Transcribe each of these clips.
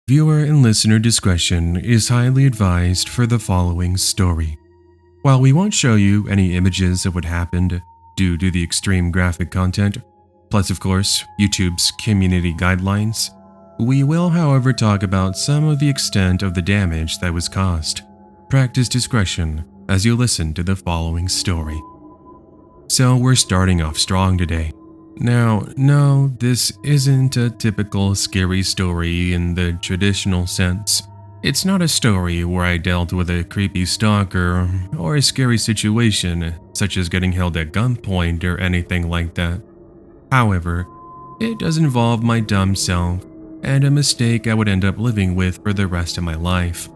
Viewer and listener discretion is highly advised for the following story. While we won't show you any images of what happened due to the extreme graphic content, plus of course YouTube's community guidelines, we will however talk about some of the extent of the damage that was caused. Practice discretion as you listen to the following story. So we're starting off strong today. Now, no, this isn't a typical scary story in the traditional sense. It's not a story where I dealt with a creepy stalker or a scary situation such as getting held at gunpoint or anything like that. However, it does involve my dumb self and a mistake I would end up living with for the rest of my life.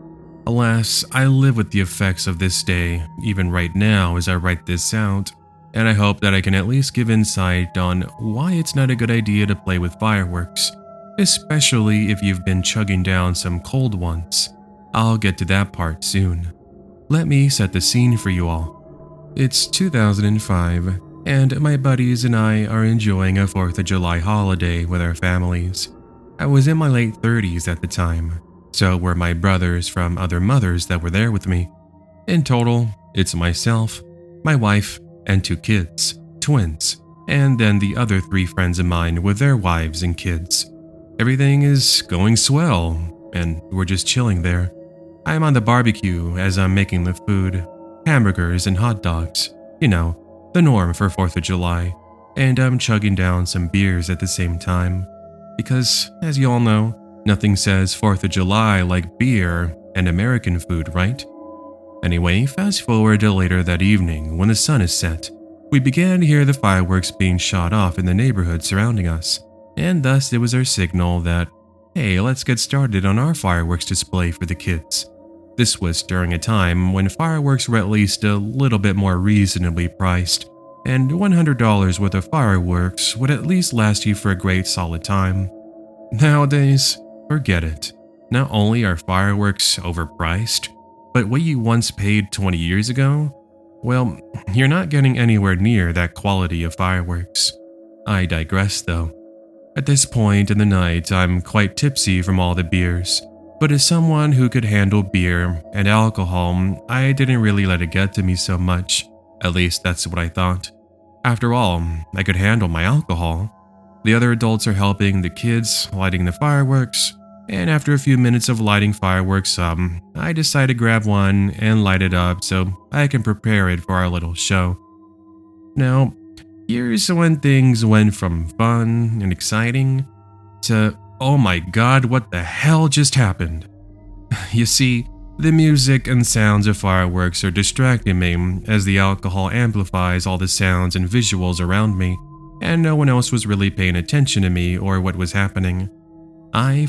Alas, I live with the effects of this day, even right now as I write this out. And I hope that I can at least give insight on why it's not a good idea to play with fireworks, especially if you've been chugging down some cold ones. I'll get to that part soon. Let me set the scene for you all. It's 2005, and my buddies and I are enjoying a 4th of July holiday with our families. I was in my late 30s at the time, so were my brothers from other mothers that were there with me. In total, it's myself, my wife, and 2 kids, twins, and then the other 3 friends of mine with their wives and kids. Everything is going swell, and we're just chilling there. I'm on the barbecue as I'm making the food, hamburgers and hot dogs, you know, the norm for 4th of July, and I'm chugging down some beers at the same time. Because, as you all know, nothing says 4th of July like beer and American food, right? Anyway, fast forward to later that evening when the sun is set. We began to hear the fireworks being shot off in the neighborhood surrounding us, and thus it was our signal that, hey, let's get started on our fireworks display for the kids. This was during a time when fireworks were at least a little bit more reasonably priced, and $100 worth of fireworks would at least last you for a great solid time. Nowadays, forget it. Not only are fireworks overpriced, but what you once paid 20 years ago? Well, you're not getting anywhere near that quality of fireworks. I digress though. At this point in the night, I'm quite tipsy from all the beers, but as someone who could handle beer and alcohol, I didn't really let it get to me so much. At least that's what I thought. After all, I could handle my alcohol. The other adults are helping the kids lighting the fireworks, and after a few minutes of lighting fireworks up, I decide to grab one and light it up so I can prepare it for our little show. Now, here's when things went from fun and exciting to, oh my god, what the hell just happened? You see, the music and sounds of fireworks are distracting me as the alcohol amplifies all the sounds and visuals around me, and no one else was really paying attention to me or what was happening.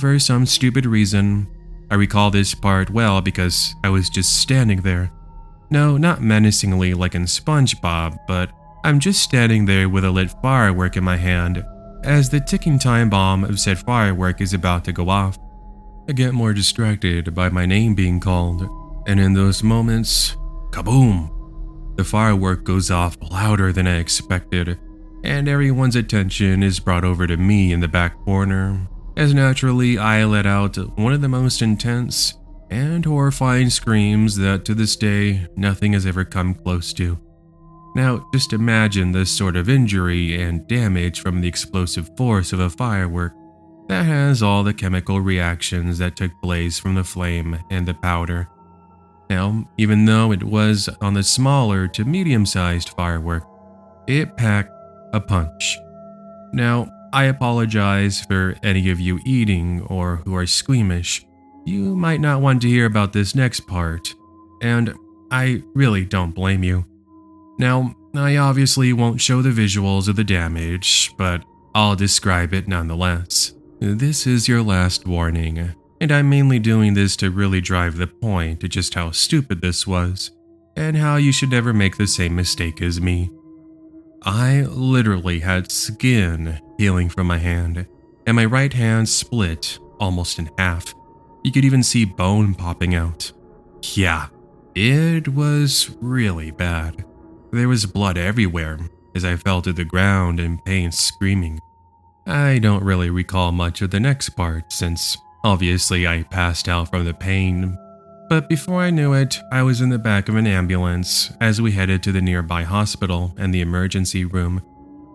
For some stupid reason, I recall this part well because I was just standing there. No, not menacingly like in SpongeBob, but I'm just standing there with a lit firework in my hand as the ticking time bomb of said firework is about to go off. I get more distracted by my name being called, and in those moments, kaboom! The firework goes off louder than I expected, and everyone's attention is brought over to me in the back corner. As naturally, I let out one of the most intense and horrifying screams that to this day, nothing has ever come close to. Now, just imagine this sort of injury and damage from the explosive force of a firework that has all the chemical reactions that took place from the flame and the powder. Now, even though it was on the smaller to medium-sized firework, it packed a punch. Now, I apologize for any of you eating or who are squeamish. You might not want to hear about this next part, and I really don't blame you. Now, I obviously won't show the visuals of the damage, but I'll describe it nonetheless. This is your last warning, and I'm mainly doing this to really drive the point to just how stupid this was, and how you should never make the same mistake as me. I literally had skin peeling from my hand, and my right hand split almost in half. You could even see bone popping out. Yeah, it was really bad. There was blood everywhere as I fell to the ground in pain screaming. I don't really recall much of the next part since Obviously, I passed out from the pain, but before I knew it, I was in the back of an ambulance as we headed to the nearby hospital and the emergency room.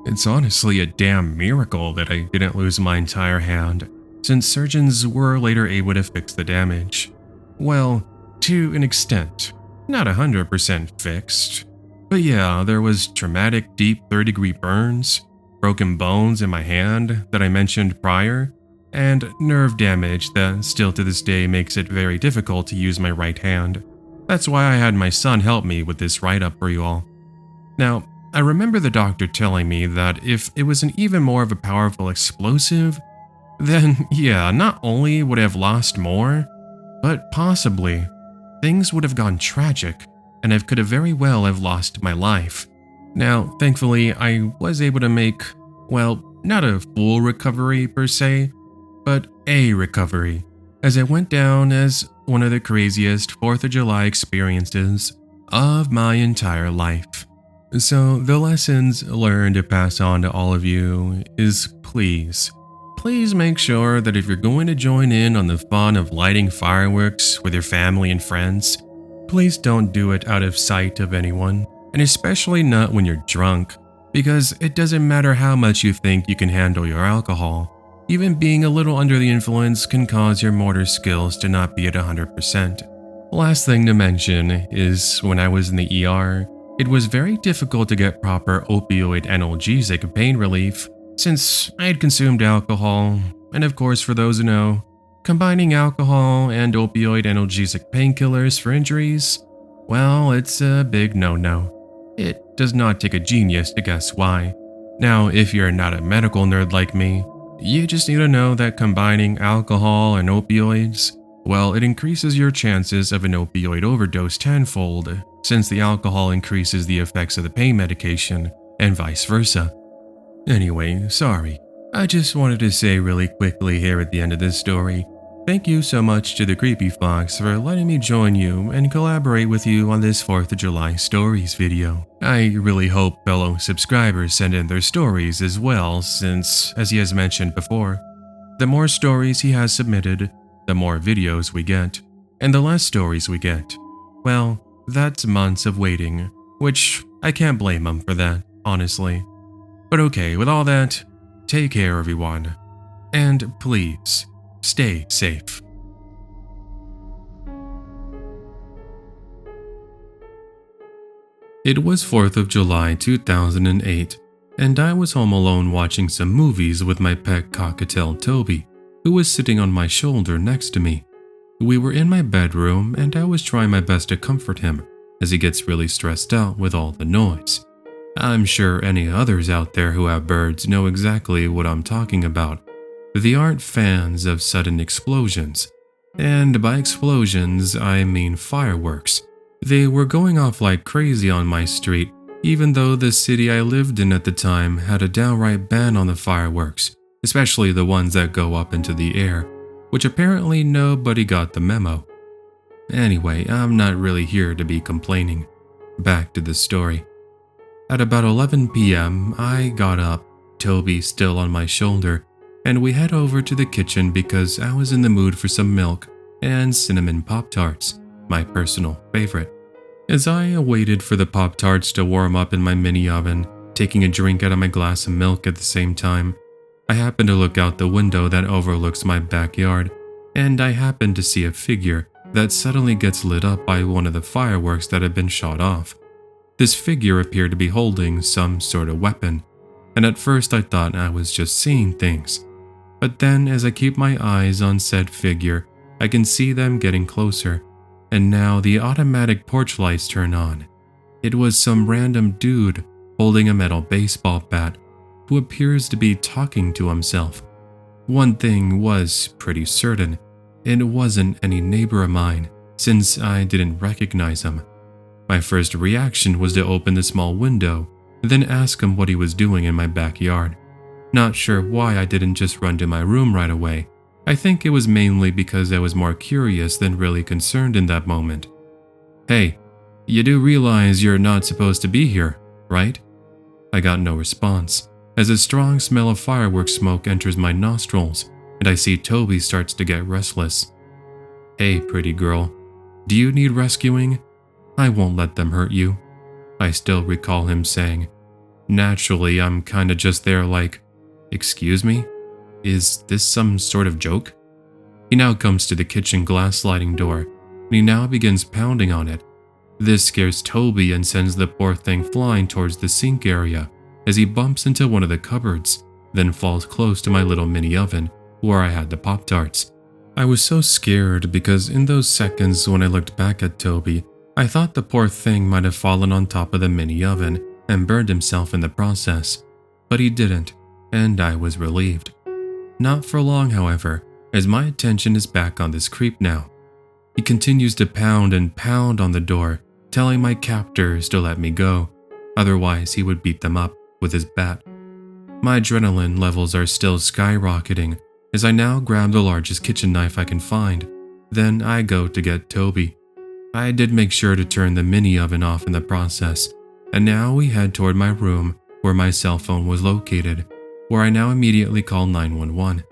It's honestly a damn miracle that I didn't lose my entire hand, since surgeons were later able to fix the damage. Well, to an extent. Not 100% fixed. But yeah, there was traumatic deep third-degree burns, broken bones in my hand that I mentioned prior, and nerve damage that still to this day makes it very difficult to use my right hand. That's why I had my son help me with this write-up for you all. Now, I remember the doctor telling me that if it was an even more of a powerful explosive, then yeah, not only would I have lost more, but possibly things would have gone tragic and I could have very well have lost my life. Now, thankfully, I was able to make, well, not a full recovery per se, but a recovery, as it went down as one of the craziest 4th of July experiences of my entire life. So the lessons learned to pass on to all of you is please make sure that if you're going to join in on the fun of lighting fireworks with your family and friends, please don't do it out of sight of anyone, and especially not when you're drunk, because it doesn't matter how much you think you can handle your alcohol. Even being a little under the influence can cause your motor skills to not be at 100%. Last thing to mention is when I was in the ER, it was very difficult to get proper opioid analgesic pain relief since I had consumed alcohol, and of course for those who know, combining alcohol and opioid analgesic painkillers for injuries, well, it's a big no-no. It does not take a genius to guess why. Now, if you're not a medical nerd like me, you just need to know that combining alcohol and opioids, well, it increases your chances of an opioid overdose tenfold, since the alcohol increases the effects of the pain medication, and vice versa. Anyway, sorry. I just wanted to say really quickly here at the end of this story, thank you so much to the Creepy Fox for letting me join you and collaborate with you on this 4th of July stories video. I really hope fellow subscribers send in their stories as well, since, as he has mentioned before, the more stories he has submitted, the more videos we get, and the less stories we get. Well, that's months of waiting, which I can't blame him for that, honestly. But okay, with all that, take care everyone, and please, stay safe. It was 4th of July 2008, and I was home alone watching some movies with my pet cockatiel Toby, who was sitting on my shoulder next to me. We were in my bedroom and I was trying my best to comfort him, as he gets really stressed out with all the noise. I'm sure any others out there who have birds know exactly what I'm talking about. They aren't fans of sudden explosions. And by explosions, I mean fireworks. They were going off like crazy on my street, even though the city I lived in at the time had a downright ban on the fireworks, especially the ones that go up into the air, which apparently nobody got the memo. Anyway, I'm not really here to be complaining. Back to the story. At about 11 p.m., I got up, Toby still on my shoulder, and we head over to the kitchen because I was in the mood for some milk and cinnamon Pop-Tarts, my personal favorite. As I waited for the Pop-Tarts to warm up in my mini oven, taking a drink out of my glass of milk at the same time, I happened to look out the window that overlooks my backyard, and I happened to see a figure that suddenly gets lit up by one of the fireworks that had been shot off. This figure appeared to be holding some sort of weapon, and at first I thought I was just seeing things. But then as I keep my eyes on said figure, I can see them getting closer, and now the automatic porch lights turn on. It was some random dude holding a metal baseball bat who appears to be talking to himself. One thing was pretty certain, it wasn't any neighbor of mine, since I didn't recognize him. My first reaction was to open the small window, then ask him what he was doing in my backyard. Not sure why I didn't just run to my room right away. I think it was mainly because I was more curious than really concerned in that moment. "Hey, you do realize you're not supposed to be here, right?" I got no response, as a strong smell of fireworks smoke enters my nostrils, and I see Toby starts to get restless. "Hey, pretty girl, do you need rescuing? I won't let them hurt you." I still recall him saying. Naturally, I'm kinda just there like, "Excuse me? Is this some sort of joke?" He now comes to the kitchen glass sliding door, and he now begins pounding on it. This scares Toby and sends the poor thing flying towards the sink area as he bumps into one of the cupboards, then falls close to my little mini oven where I had the Pop-Tarts. I was so scared because in those seconds when I looked back at Toby, I thought the poor thing might have fallen on top of the mini oven and burned himself in the process, but he didn't, and I was relieved. Not for long, however, as my attention is back on this creep now. He continues to pound and pound on the door, telling my captors to let me go, otherwise he would beat them up with his bat. My adrenaline levels are still skyrocketing as I now grab the largest kitchen knife I can find. Then I go to get Toby. I did make sure to turn the mini oven off in the process, and now we head toward my room where my cell phone was located, where I now immediately call 911.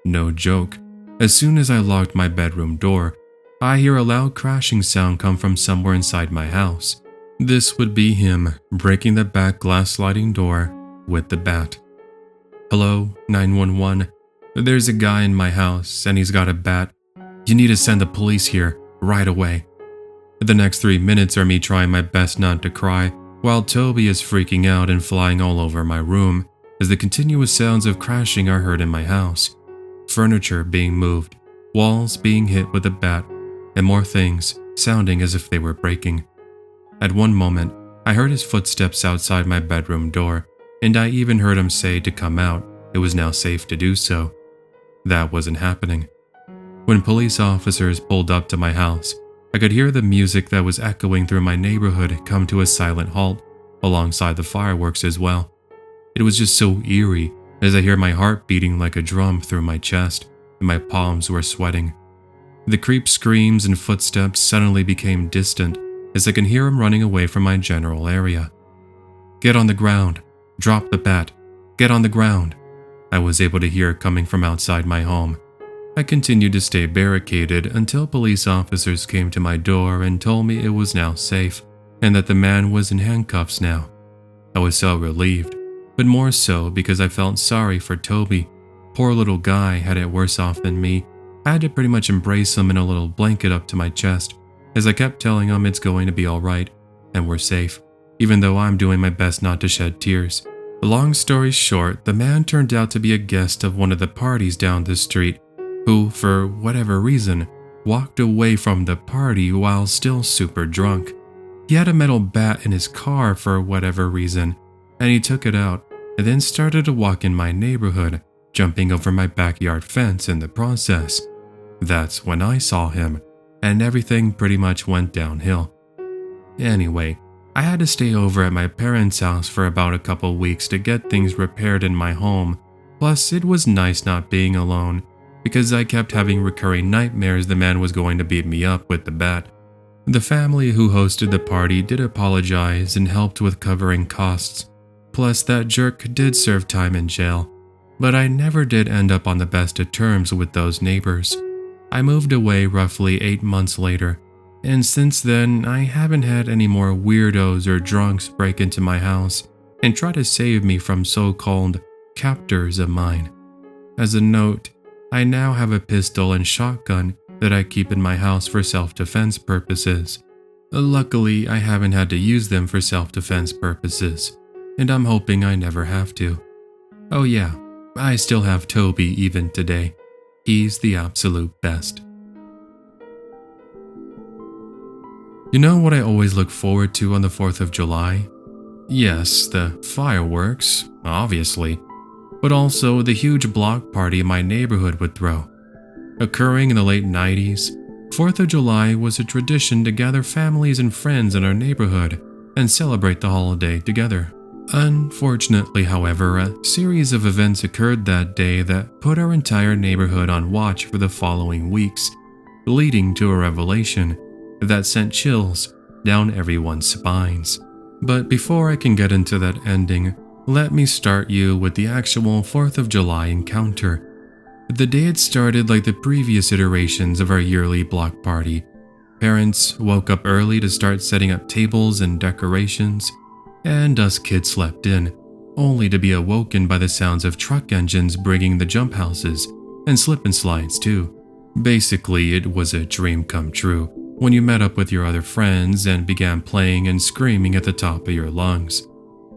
No joke, as soon as I locked my bedroom door, I hear a loud crashing sound come from somewhere inside my house. This would be him breaking the back glass sliding door with the bat. "Hello, 911. There's a guy in my house and he's got a bat. You need to send the police here right away." The next 3 minutes are me trying my best not to cry while Toby is freaking out and flying all over my room as the continuous sounds of crashing are heard in my house. Furniture being moved, walls being hit with a bat, and more things sounding as if they were breaking. At one moment, I heard his footsteps outside my bedroom door, and I even heard him say to come out, it was now safe to do so. That wasn't happening. When police officers pulled up to my house, I could hear the music that was echoing through my neighborhood come to a silent halt, alongside the fireworks as well. It was just so eerie as I hear my heart beating like a drum through my chest, and my palms were sweating. The creep's screams and footsteps suddenly became distant as I can hear him running away from my general area. "Get on the ground. Drop the bat. Get on the ground," I was able to hear coming from outside my home. I continued to stay barricaded until police officers came to my door and told me it was now safe and that the man was in handcuffs now. I was so relieved, but more so because I felt sorry for Toby. Poor little guy had it worse off than me. I had to pretty much embrace him in a little blanket up to my chest as I kept telling him it's going to be alright and we're safe, even though I'm doing my best not to shed tears. Long story short, the man turned out to be a guest of one of the parties down the street who, for whatever reason, walked away from the party while still super drunk. He had a metal bat in his car for whatever reason, and he took it out and then started to walk in my neighborhood, jumping over my backyard fence in the process. That's when I saw him, and everything pretty much went downhill. Anyway, I had to stay over at my parents' house for about a couple weeks to get things repaired in my home, plus it was nice not being alone, because I kept having recurring nightmares the man was going to beat me up with the bat. The family who hosted the party did apologize and helped with covering costs, plus that jerk did serve time in jail, but I never did end up on the best of terms with those neighbors. I moved away roughly 8 months later, and since then I haven't had any more weirdos or drunks break into my house and try to save me from so-called captors of mine. As a note, I now have a pistol and shotgun that I keep in my house for self-defense purposes. Luckily, I haven't had to use them for self-defense purposes, and I'm hoping I never have to. Oh yeah, I still have Toby even today. He's the absolute best. You know what I always look forward to on the 4th of July? Yes, the fireworks, obviously, but also the huge block party my neighborhood would throw. Occurring in the late 90s, 4th of July was a tradition to gather families and friends in our neighborhood and celebrate the holiday together. Unfortunately, however, a series of events occurred that day that put our entire neighborhood on watch for the following weeks, leading to a revelation that sent chills down everyone's spines. But before I can get into that ending, let me start you with the actual 4th of July encounter. The day had started like the previous iterations of our yearly block party. Parents woke up early to start setting up tables and decorations, and us kids slept in, only to be awoken by the sounds of truck engines bringing the jump houses and slip and slides too. Basically, it was a dream come true when you met up with your other friends and began playing and screaming at the top of your lungs.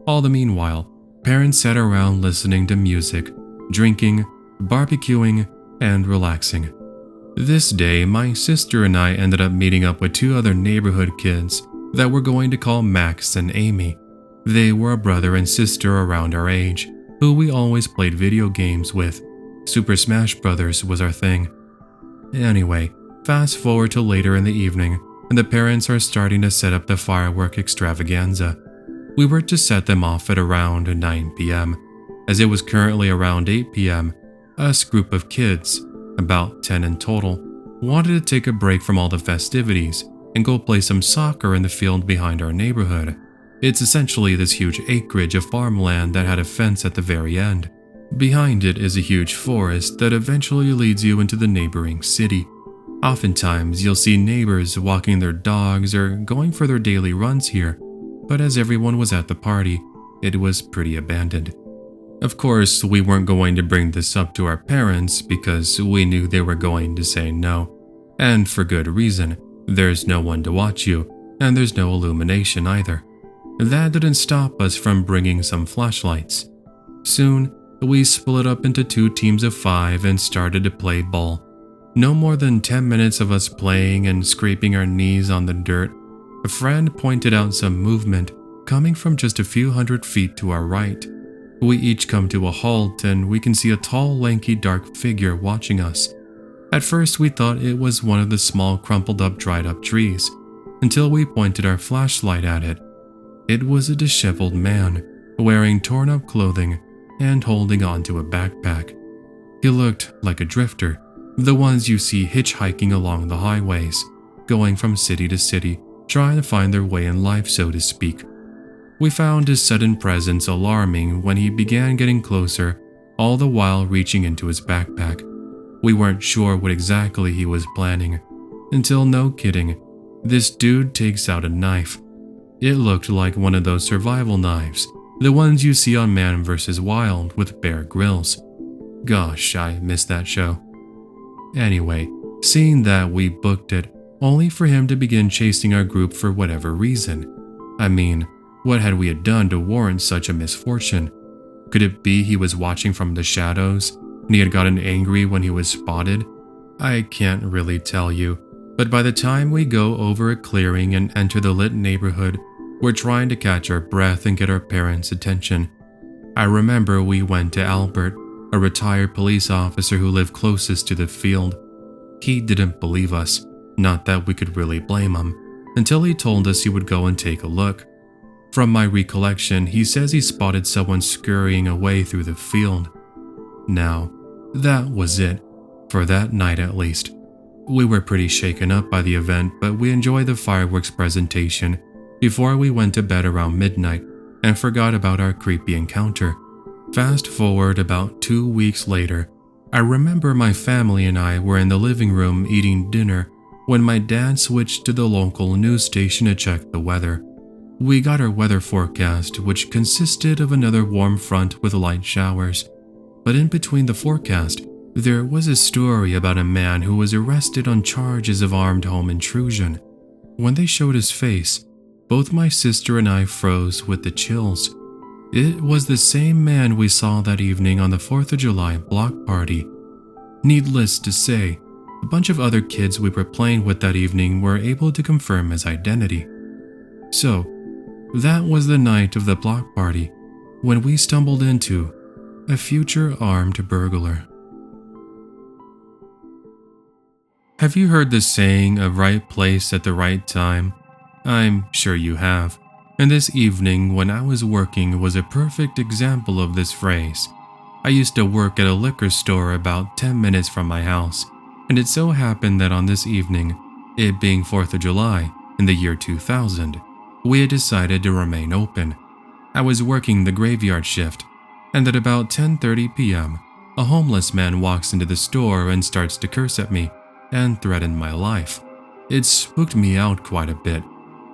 All the meanwhile, parents sat around listening to music, drinking, barbecuing, and relaxing. This day, my sister and I ended up meeting up with two other neighborhood kids that we're going to call Max and Amy. They were a brother and sister around our age, who we always played video games with. Super Smash Brothers was our thing. Anyway, fast forward to later in the evening, and the parents are starting to set up the firework extravaganza. We were to set them off at around 9 p.m. As it was currently around 8 p.m., us group of kids, about 10 in total, wanted to take a break from all the festivities and go play some soccer in the field behind our neighborhood. It's essentially this huge acreage of farmland that had a fence at the very end. Behind it is a huge forest that eventually leads you into the neighboring city. Oftentimes, you'll see neighbors walking their dogs or going for their daily runs here, but as everyone was at the party, it was pretty abandoned. Of course, we weren't going to bring this up to our parents because we knew they were going to say no. And for good reason. There's no one to watch you, and there's no illumination either. That didn't stop us from bringing some flashlights. Soon, we split up into 2 teams of 5 and started to play ball. No more than 10 minutes of us playing and scraping our knees on the dirt, a friend pointed out some movement coming from just a few hundred feet to our right. We each come to a halt and we can see a tall, lanky, dark figure watching us. At first we thought it was one of the small crumpled up, dried up trees, until we pointed our flashlight at it. It was a disheveled man, wearing torn up clothing and holding onto a backpack. He looked like a drifter, the ones you see hitchhiking along the highways, going from city to city, trying to find their way in life, so to speak. We found his sudden presence alarming when he began getting closer, all the while reaching into his backpack. We weren't sure what exactly he was planning, until, no kidding, this dude takes out a knife. It looked like one of those survival knives, the ones you see on Man vs. Wild with Bear Grylls. Gosh, I missed that show. Anyway, seeing that, we booked it, only for him to begin chasing our group for whatever reason. I mean, what had we done to warrant such a misfortune? Could it be he was watching from the shadows, and he had gotten angry when he was spotted? I can't really tell you, but by the time we go over a clearing and enter the lit neighborhood, we're trying to catch our breath and get our parents' attention. I remember we went to Albert, a retired police officer who lived closest to the field. He didn't believe us, not that we could really blame him, until he told us he would go and take a look. From my recollection, he says he spotted someone scurrying away through the field. Now, that was it, for that night at least. We were pretty shaken up by the event, but we enjoyed the fireworks presentation before we went to bed around midnight and forgot about our creepy encounter. Fast forward about 2 weeks later, I remember my family and I were in the living room eating dinner when my dad switched to the local news station to check the weather. We got our weather forecast, which consisted of another warm front with light showers. But in between the forecast, there was a story about a man who was arrested on charges of armed home intrusion. When they showed his face, both my sister and I froze with the chills. It was the same man we saw that evening on the 4th of July block party. Needless to say, a bunch of other kids we were playing with that evening were able to confirm his identity. So, that was the night of the block party when we stumbled into a future armed burglar. Have you heard the saying, a right place at the right time? I'm sure you have. And this evening when I was working was a perfect example of this phrase. I used to work at a liquor store about 10 minutes from my house, and it so happened that on this evening, it being 4th of July in the year 2000, we had decided to remain open. I was working the graveyard shift, and at about 10:30 p.m., a homeless man walks into the store and starts to curse at me and threaten my life. It spooked me out quite a bit,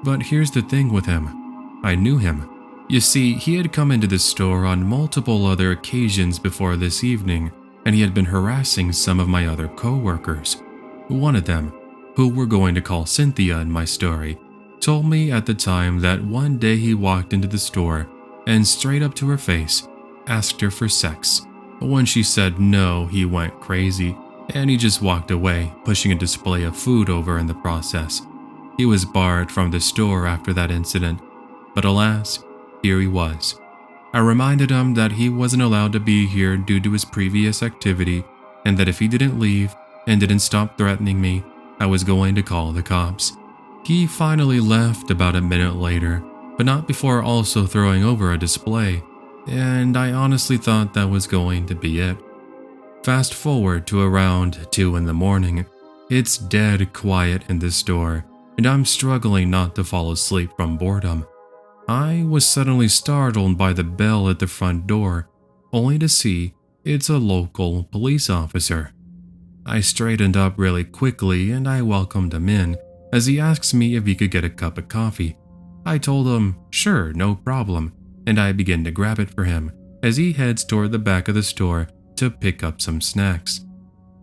but here's the thing with him. I knew him. You see, he had come into the store on multiple other occasions before this evening, and he had been harassing some of my other co-workers. One of them, who we're going to call Cynthia in my story, told me at the time that one day he walked into the store and straight up to her face asked her for sex. When she said no, he went crazy, and he just walked away, pushing a display of food over in the process. He was barred from the store after that incident, but alas, here he was. I reminded him that he wasn't allowed to be here due to his previous activity, and that if he didn't leave and didn't stop threatening me, I was going to call the cops. He finally left about a minute later, but not before also throwing over a display, and I honestly thought that was going to be it. Fast forward to around 2 in the morning. It's dead quiet in the store, and I'm struggling not to fall asleep from boredom. I was suddenly startled by the bell at the front door, only to see it's a local police officer. I straightened up really quickly and I welcomed him in as he asks me if he could get a cup of coffee. I told him, sure, no problem, and I begin to grab it for him as he heads toward the back of the store to pick up some snacks.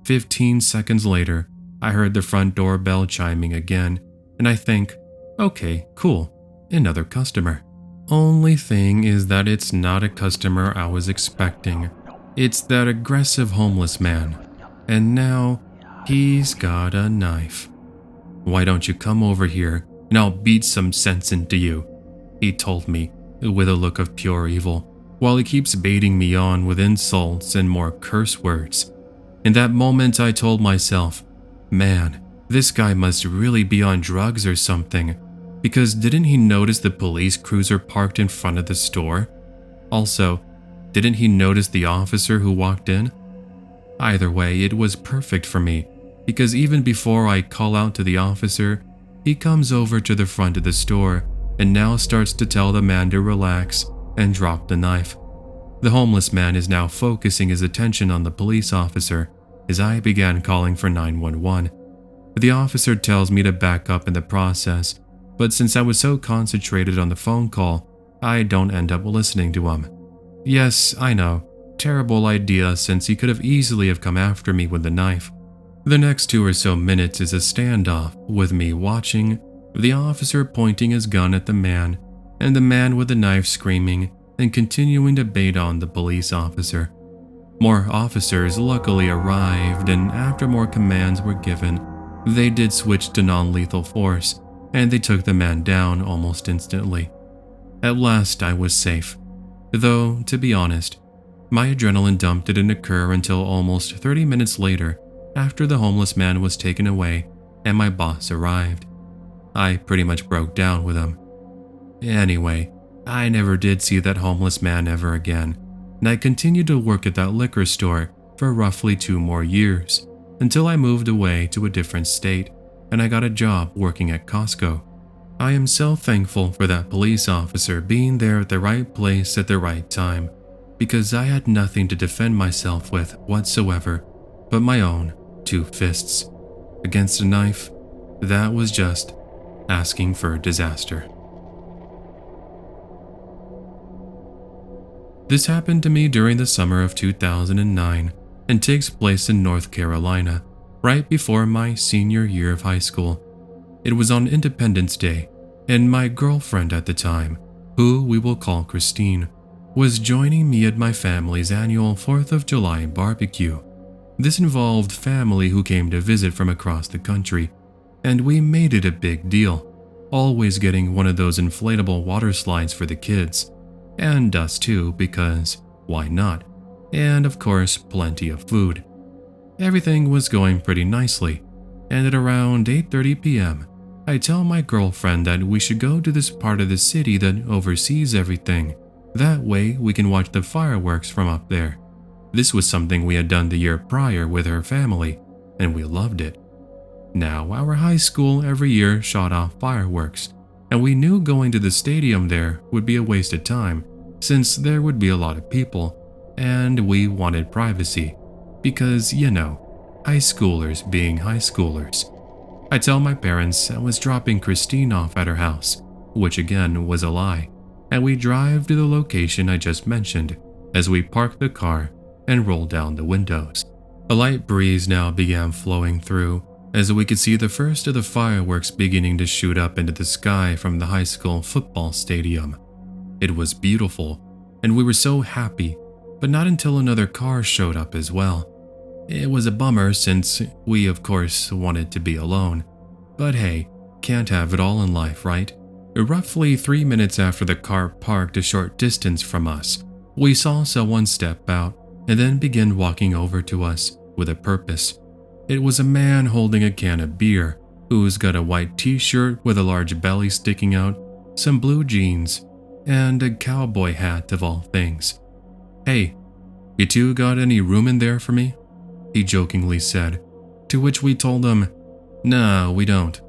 15 seconds later, I heard the front door bell chiming again, and I think, okay, cool, another customer. Only thing is that it's not a customer I was expecting. It's that aggressive homeless man, and now he's got a knife. Why don't you come over here and I'll beat some sense into you, he told me with a look of pure evil, while he keeps baiting me on with insults and more curse words. In that moment I told myself, man, this guy must really be on drugs or something, because didn't he notice the police cruiser parked in front of the store? Also, didn't he notice the officer who walked in? Either way, it was perfect for me, because even before I call out to the officer, he comes over to the front of the store and now starts to tell the man to relax and drop the knife. The homeless man is now focusing his attention on the police officer as I began calling for 911. The officer tells me to back up in the process, but since I was so concentrated on the phone call, I don't end up listening to him. Yes, I know, terrible idea since he could have easily have come after me with the knife. The next 2 or so minutes is a standoff with me watching, the officer pointing his gun at the man, and the man with the knife screaming and continuing to bait on the police officer. More officers luckily arrived, and after more commands were given, they did switch to non-lethal force, and they took the man down almost instantly. At last I was safe, though, to be honest, my adrenaline dump didn't occur until almost 30 minutes later after the homeless man was taken away and my boss arrived. I pretty much broke down with him. Anyway, I never did see that homeless man ever again, and I continued to work at that liquor store for roughly 2 more years, until I moved away to a different state and I got a job working at Costco. I am so thankful for that police officer being there at the right place at the right time, because I had nothing to defend myself with whatsoever but my own 2 fists. Against a knife, that was just asking for disaster. This happened to me during the summer of 2009 and takes place in North Carolina, right before my senior year of high school. It was on Independence Day, and my girlfriend at the time, who we will call Christine, was joining me at my family's annual 4th of July barbecue. This involved family who came to visit from across the country, and we made it a big deal, always getting one of those inflatable water slides for the kids, and us too, because why not? And of course, plenty of food. Everything was going pretty nicely, and at around 8:30 p.m., I tell my girlfriend that we should go to this part of the city that oversees everything. That way we can watch the fireworks from up there. This was something we had done the year prior with her family, and we loved it. Now, our high school every year shot off fireworks, and we knew going to the stadium there would be a waste of time, since there would be a lot of people. and we wanted privacy because, high schoolers being high schoolers. I tell my parents I was dropping Christine off at her house, which again was a lie, and we drive to the location I just mentioned as we park the car and roll down the windows. A light breeze now began flowing through as we could see the first of the fireworks beginning to shoot up into the sky from the high school football stadium. It was beautiful, and we were so happy, but not until another car showed up as well. It was a bummer since we of course wanted to be alone, but hey, can't have it all in life, right? Roughly 3 minutes after the car parked a short distance from us, we saw someone step out and then begin walking over to us with a purpose. It was a man holding a can of beer who's got a white t-shirt with a large belly sticking out, some blue jeans, and a cowboy hat of all things. "Hey, you two got any room in there for me?" he jokingly said, to which we told him, "No, we don't."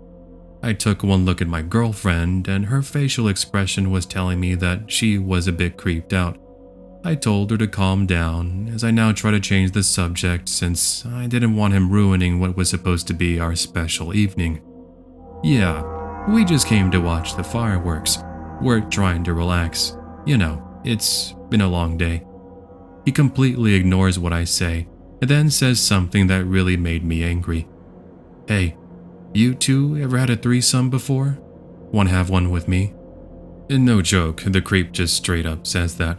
I took one look at my girlfriend and her facial expression was telling me that she was a bit creeped out. I told her to calm down as I now try to change the subject since I didn't want him ruining what was supposed to be our special evening. "Yeah, we just came to watch the fireworks. We're trying to relax. It's been a long day." He completely ignores what I say and then says something that really made me angry. "Hey, you two ever had a threesome before? Want to have one with me?" And no joke, the creep just straight up says that.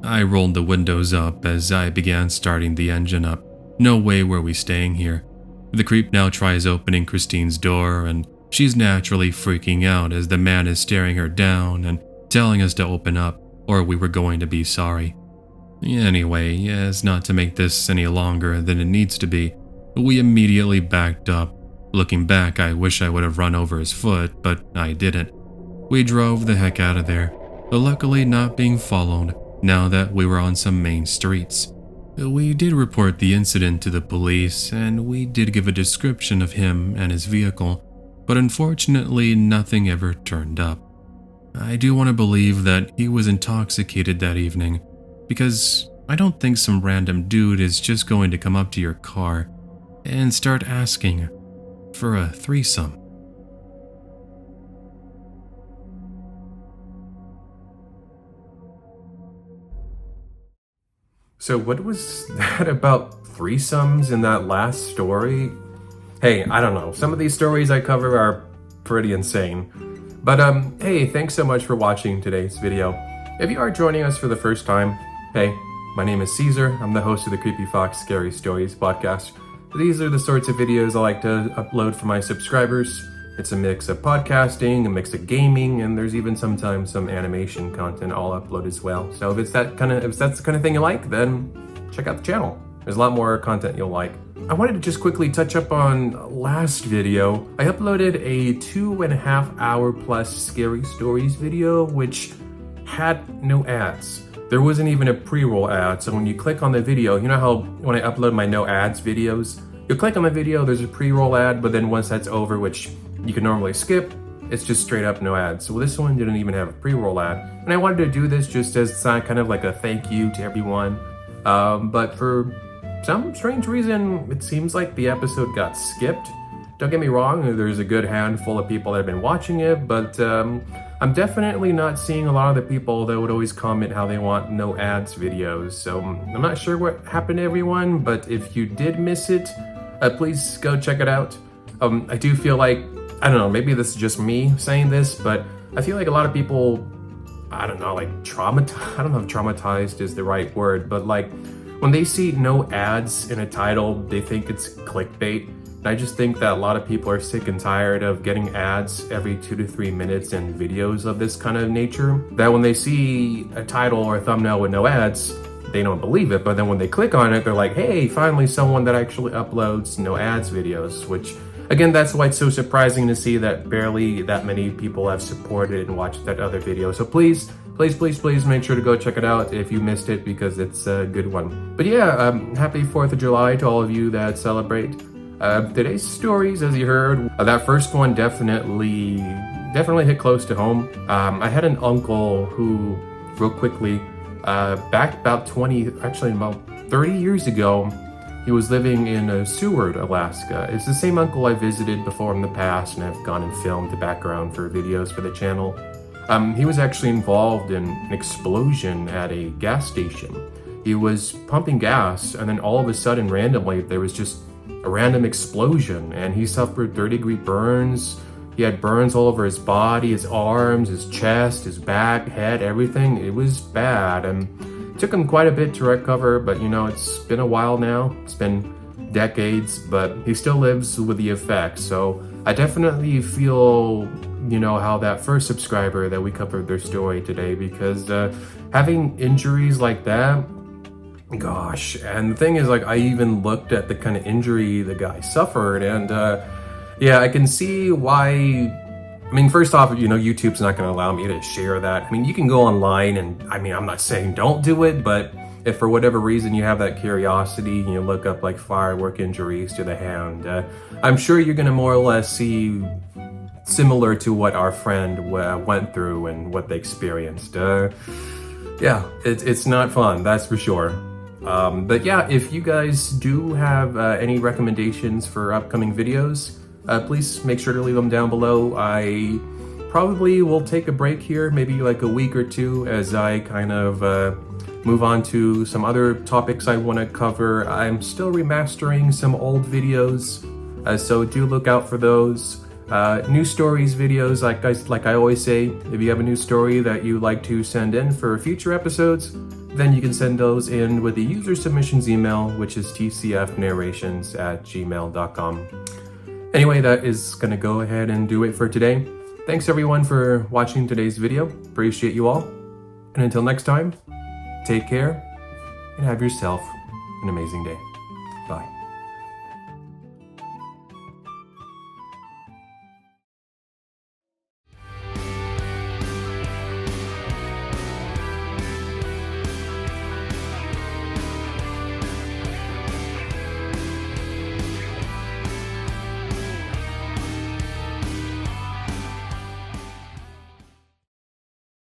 I rolled the windows up as I began starting the engine up. No way were we staying here. The creep now tries opening Christine's door and she's naturally freaking out as the man is staring her down and telling us to open up or we were going to be sorry. Anyway, as not to make this any longer than it needs to be, we immediately backed up. Looking back, I wish I would have run over his foot, but I didn't. We drove the heck out of there, but luckily not being followed now that we were on some main streets. We did report the incident to the police and we did give a description of him and his vehicle, but unfortunately nothing ever turned up. I do want to believe that he was intoxicated that evening, because I don't think some random dude is just going to come up to your car and start asking for a threesome. So what was that about threesomes in that last story? Hey, I don't know. Some of these stories I cover are pretty insane. But hey, thanks so much for watching today's video. If you are joining us for the first time, hey, my name is Caesar. I'm the host of the Creepy Fox Scary Stories podcast. These are the sorts of videos I like to upload for my subscribers. It's a mix of podcasting, a mix of gaming, and there's even sometimes some animation content I'll upload as well. So if that's the kind of thing you like, then check out the channel. There's a lot more content you'll like. I wanted to just quickly touch up on last video. I uploaded a 2.5 hour plus scary stories video, which had no ads. There wasn't even a pre-roll ad, so when you click on the video, you know how when I upload my no ads videos, you click on the video, there's a pre-roll ad, but then once that's over, which you can normally skip, it's just straight up no ads. So this one didn't even have a pre-roll ad. And I wanted to do this just as kind of like a thank you to everyone. But for some strange reason, it seems like the episode got skipped. Don't get me wrong, there's a good handful of people that have been watching it, but I'm definitely not seeing a lot of the people that would always comment how they want no ads videos. So I'm not sure what happened to everyone, but if you did miss it, please go check it out. I do feel like, I don't know, maybe this is just me saying this, but I feel like a lot of people, I don't know, like traumatized, I don't know if traumatized is the right word, but like when they see no ads in a title, they think it's clickbait. And I just think that a lot of people are sick and tired of getting ads every 2 to 3 minutes in videos of this kind of nature, that when they see a title or a thumbnail with no ads, they don't believe it, but then when they click on it, they're like, hey, finally someone that actually uploads no ads videos, which again, that's why it's so surprising to see that barely that many people have supported and watched that other video. So please make sure to go check it out if you missed it, because it's a good one. But yeah, happy 4th of July to all of you that celebrate. Today's stories, as you heard, that first one definitely hit close to home. I had an uncle who, real quickly, Back about 30 years ago, he was living in Seward, Alaska. It's the same uncle I visited before in the past, and I've gone and filmed the background for videos for the channel. He was actually involved in an explosion at a gas station. He was pumping gas, and then all of a sudden, randomly, there was just a random explosion, and he suffered third-degree burns. He had burns all over his body, his arms, his chest, his back, head, everything. It was bad, and it took him quite a bit to recover, but it's been a while now. It's been decades, but he still lives with the effects. So I definitely feel, how that first subscriber that we covered their story today, because having injuries like that, gosh. And the thing is, I even looked at the kind of injury the guy suffered, and yeah, I can see why. First off, YouTube's not going to allow me to share that. You can go online, and I'm not saying don't do it, but if for whatever reason you have that curiosity and you look up firework injuries to the hand, I'm sure you're going to more or less see similar to what our friend went through and what they experienced. Yeah, it's not fun, that's for sure. But yeah, if you guys do have any recommendations for upcoming videos, please make sure to leave them down below. I probably will take a break here, maybe a week or two, as I kind of move on to some other topics I want to cover. I'm still remastering some old videos, so do look out for those. New stories videos, like I always say, if you have a new story that you'd like to send in for future episodes, then you can send those in with the user submissions email, which is tcfnarrations@gmail.com. Anyway, that is going to go ahead and do it for today. Thanks everyone for watching today's video. Appreciate you all. And until next time, take care and have yourself an amazing day. Bye.